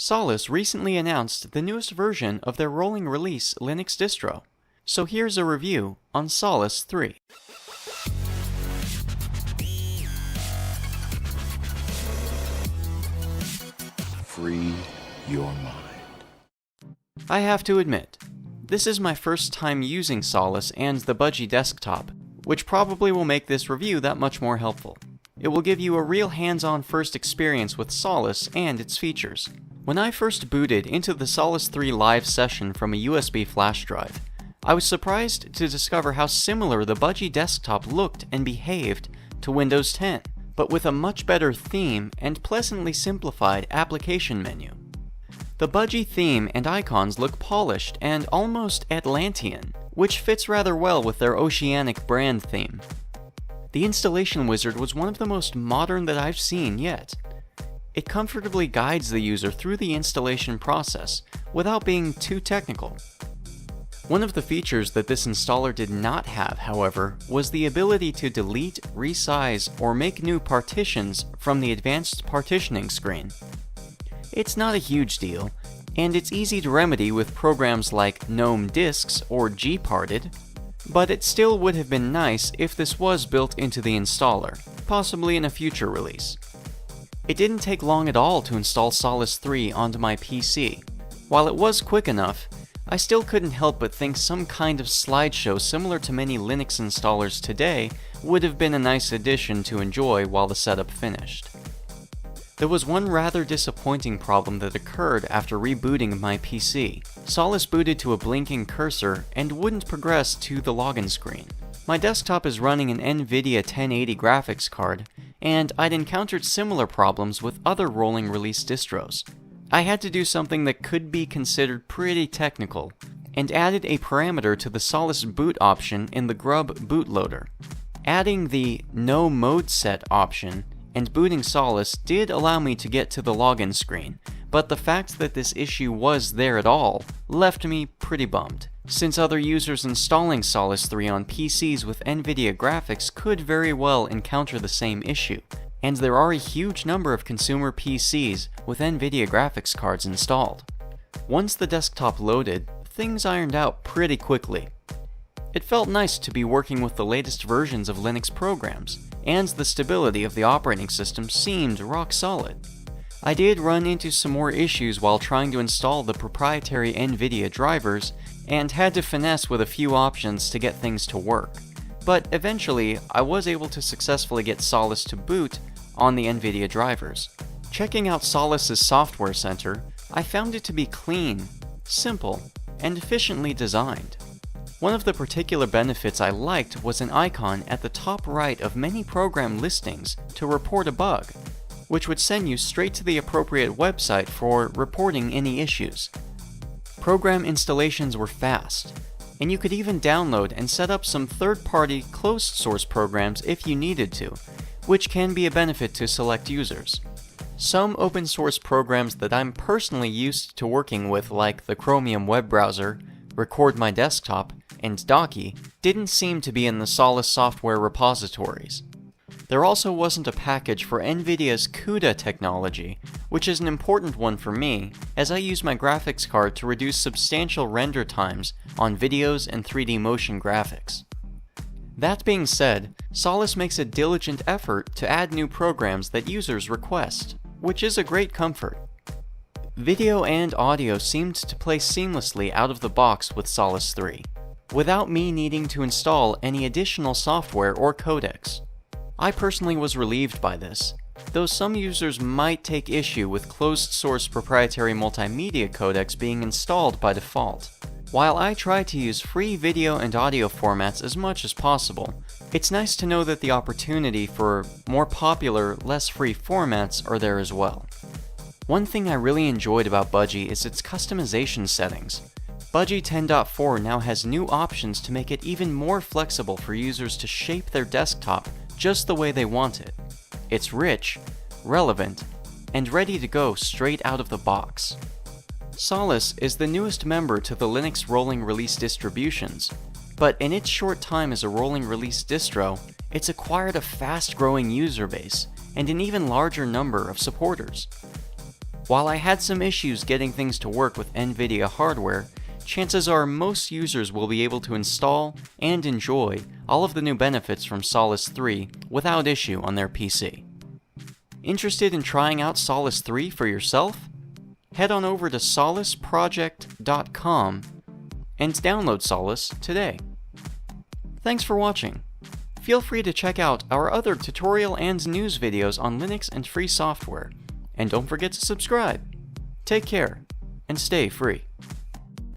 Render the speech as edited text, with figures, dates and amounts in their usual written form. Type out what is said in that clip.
Solus recently announced the newest version of their rolling release Linux distro. So here's a review on Solus 3. Free your mind. I have to admit, this is my first time using Solus and the Budgie desktop, which probably will make this review that much more helpful. It will give you a real hands-on first experience with Solus and its features. When I first booted into the Solus 3 live session from a USB flash drive, I was surprised to discover how similar the Budgie desktop looked and behaved to Windows 10, but with a much better theme and pleasantly simplified application menu. The Budgie theme and icons look polished and almost Atlantean, which fits rather well with their oceanic brand theme. The installation wizard was one of the most modern that I've seen yet. It comfortably guides the user through the installation process without being too technical. One of the features that this installer did not have, however, was the ability to delete, resize, or make new partitions from the advanced partitioning screen. It's not a huge deal, and it's easy to remedy with programs like GNOME Disks or gparted, but it still would have been nice if this was built into the installer, possibly in a future release. It didn't take long at all to install Solus 3 onto my PC. While it was quick enough, I still couldn't help but think some kind of slideshow similar to many Linux installers today would have been a nice addition to enjoy while the setup finished. There was one rather disappointing problem that occurred after rebooting my PC. Solus booted to a blinking cursor and wouldn't progress to the login screen. My desktop is running an Nvidia 1080 graphics card, and I'd encountered similar problems with other rolling release distros. I had to do something that could be considered pretty technical, and added a parameter to the Solus boot option in the grub bootloader. Adding the No Mode Set option and booting Solus did allow me to get to the login screen, but the fact that this issue was there at all left me pretty bummed, since other users installing Solus 3 on PCs with Nvidia graphics could very well encounter the same issue, and there are a huge number of consumer PCs with Nvidia graphics cards installed. Once the desktop loaded, things ironed out pretty quickly. It felt nice to be working with the latest versions of Linux programs, and the stability of the operating system seemed rock solid. I did run into some more issues while trying to install the proprietary Nvidia drivers, and had to finesse with a few options to get things to work. But eventually, I was able to successfully get Solus to boot on the Nvidia drivers. Checking out Solus's software center, I found it to be clean, simple, and efficiently designed. One of the particular benefits I liked was an icon at the top right of many program listings to report a bug, which would send you straight to the appropriate website for reporting any issues. Program installations were fast, and you could even download and set up some third-party closed-source programs if you needed to, which can be a benefit to select users. Some open-source programs that I'm personally used to working with, like the Chromium web browser, Record My Desktop, and Docky, didn't seem to be in the Solus software repositories. There also wasn't a package for Nvidia's CUDA technology, which is an important one for me, as I use my graphics card to reduce substantial render times on videos and 3D motion graphics. That being said, Solus makes a diligent effort to add new programs that users request, which is a great comfort. Video and audio seemed to play seamlessly out of the box with Solus 3, without me needing to install any additional software or codecs. I personally was relieved by this, though some users might take issue with closed-source proprietary multimedia codecs being installed by default. While I try to use free video and audio formats as much as possible, it's nice to know that the opportunity for more popular, less free formats are there as well. One thing I really enjoyed about Budgie is its customization settings. Budgie 10.4 now has new options to make it even more flexible for users to shape their desktop just the way they want it. It's rich, relevant, and ready to go straight out of the box. Solus is the newest member to the Linux rolling release distributions, but in its short time as a rolling release distro, it's acquired a fast-growing user base and an even larger number of supporters. While I had some issues getting things to work with Nvidia hardware, chances are most users will be able to install and enjoy all of the new benefits from Solus 3 without issue on their PC. Interested in trying out Solus 3 for yourself? Head on over to solusproject.com and download Solus today. Thanks for watching. Feel free to check out our other tutorial and news videos on Linux and free software, and don't forget to subscribe. Take care, and stay free.